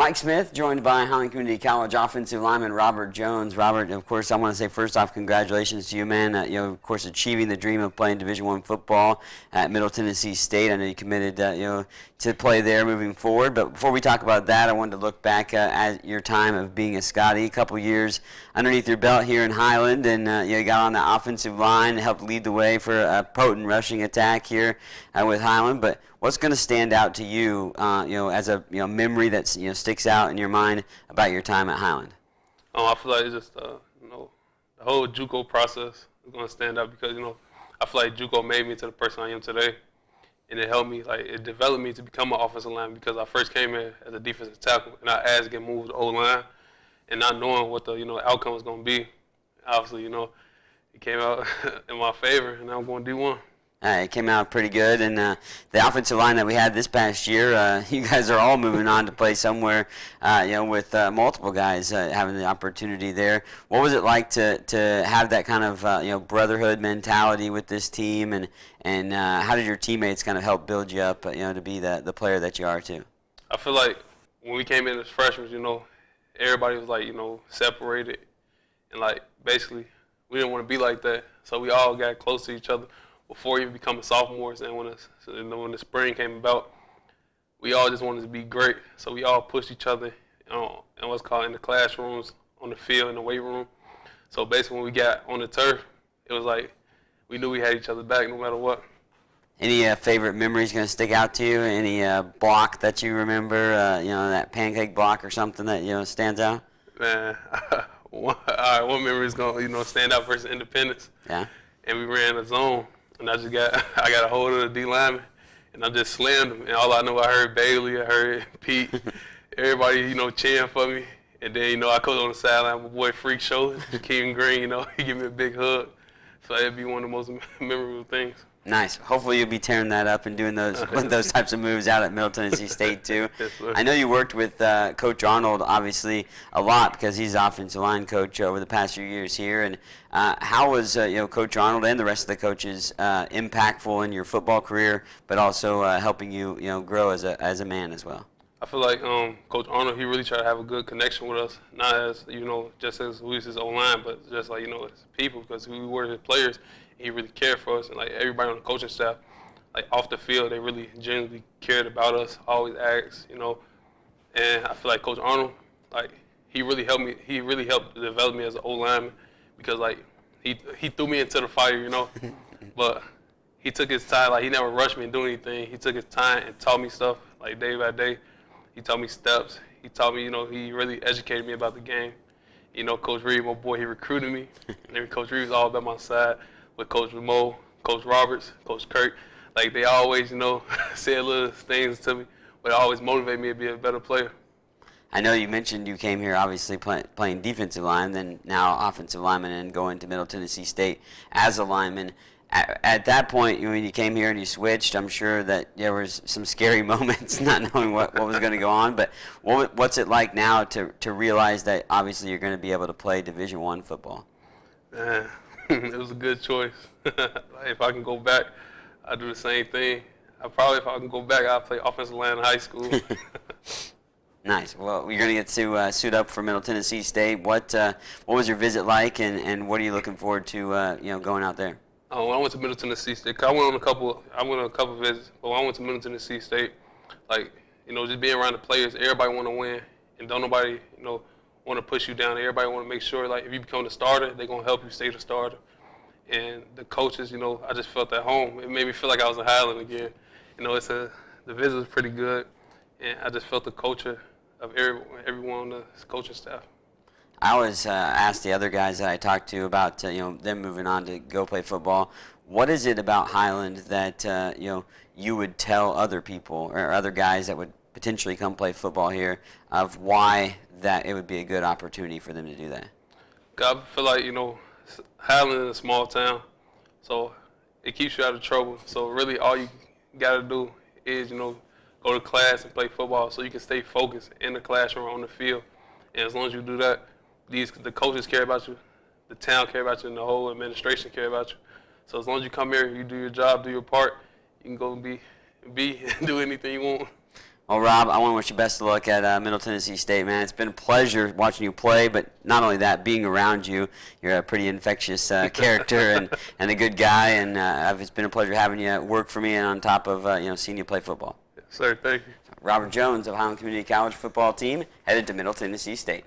Mike Smith, joined by Highland Community College offensive lineman Robert Jones. Robert, of course, I want to say first off, congratulations to you, man. Of course, achieving the dream of playing Division I football at Middle Tennessee State. I know you committed, to play there moving forward. But before we talk about that, I wanted to look back at your time of being a Scottie, a couple years underneath your belt here in Highland, and you got on the offensive line, helped lead the way for a potent rushing attack here with Highland. But what's going to stand out to you, as a memory that sticks out in your mind about your time at Highland? I feel like it's just the whole JUCO process is going to stand out because I feel like JUCO made me to the person I am today, and it helped me, it developed me to become an offensive lineman because I first came in as a defensive tackle and I asked to get moved to O-line, and not knowing what the outcome was going to be. Obviously, it came out in my favor, and now I'm going D1. It came out pretty good, and the offensive line that we had this past year, you guys are all moving on to play somewhere, with multiple guys having the opportunity there. What was it like to have that kind of brotherhood mentality with this team, and how did your teammates kind of help build you up, to be the player that you are too? I feel like when we came in as freshmen, everybody was separated, and basically we didn't want to be like that, so we all got close to each other before even becoming sophomores, and when the spring came about, we all just wanted to be great. So we all pushed each other, in what's called in the classrooms, on the field, in the weight room. So basically, when we got on the turf, it was like we knew we had each other back no matter what. Any favorite memories going to stick out to you? Any block that you remember? That pancake block or something that stands out? Man, one memory is going to stand out versus Independence. Yeah. And we ran a zone. And I got a hold of the D lineman, and I just slammed him. And all I know, I heard Bailey, I heard Pete, everybody, cheering for me. And then, I coach on the sideline, my boy Freak Show, Keaton Green, he gave me a big hug. So that'd be one of the most memorable things. Nice. Hopefully you'll be tearing that up and doing those types of moves out at Middle Tennessee State too. Yes, I know you worked with Coach Arnold obviously a lot because he's offensive line coach over the past few years here. And how was Coach Arnold and the rest of the coaches impactful in your football career, but also helping you grow as a man as well? I feel like Coach Arnold, he really tried to have a good connection with us, not as just as we was his O-line, but just as people, because we were his players. He really cared for us, and everybody on the coaching staff, off the field, they really genuinely cared about us. Always asked, and I feel like Coach Arnold, he really helped me. He really helped develop me as an O-lineman because he threw me into the fire, but he took his time. He never rushed me and do anything. He took his time and taught me stuff day by day. He taught me steps. He taught me, he really educated me about the game. Coach Reed, my boy, he recruited me, and then Coach Reed was all by my side. With Coach Mo, Coach Roberts, Coach Kirk, they always, said little things to me, but it always motivated me to be a better player. I know you mentioned you came here obviously playing defensive line, then now offensive lineman, and going to Middle Tennessee State as a lineman. At that point, when you came here and you switched, I'm sure that there was some scary moments not knowing what was going to go on, but what's it like now to realize that obviously you're going to be able to play Division I football? It was a good choice. If I can go back, I'd do the same thing. If I can go back, I'd play offensive line in high school. Nice. Well, you're going to get to suit up for Middle Tennessee State. What was your visit like, and what are you looking forward to going out there? When I went to Middle Tennessee State, I went on a couple visits, but when I went to Middle Tennessee State, just being around the players, everybody want to win, and don't nobody, want to push you down. Everybody want to make sure, if you become the starter, they're going to help you stay the starter. And the coaches, I just felt at home. It made me feel like I was in Highland again. The visit was pretty good, and I just felt the culture of everyone on the coaching staff. I always ask the other guys that I talk to about them moving on to go play football. What is it about Highland that you would tell other people or other guys that would potentially come play football here of why that it would be a good opportunity for them to do that? I feel like Highland is a small town, so it keeps you out of trouble. So really, all you got to do is go to class and play football, so you can stay focused in the classroom or on the field. And as long as you do that, the coaches care about you, the town care about you, and the whole administration care about you. So as long as you come here, you do your job, do your part, you can go be and do anything you want. Well, Rob, I want to wish you best of luck at Middle Tennessee State, man. It's been a pleasure watching you play, but not only that, being around you. You're a pretty infectious character and a good guy, and it's been a pleasure having you work for me and on top of seeing you play football. Yes, sir. Thank you. Robert Jones of Highland Community College football team headed to Middle Tennessee State.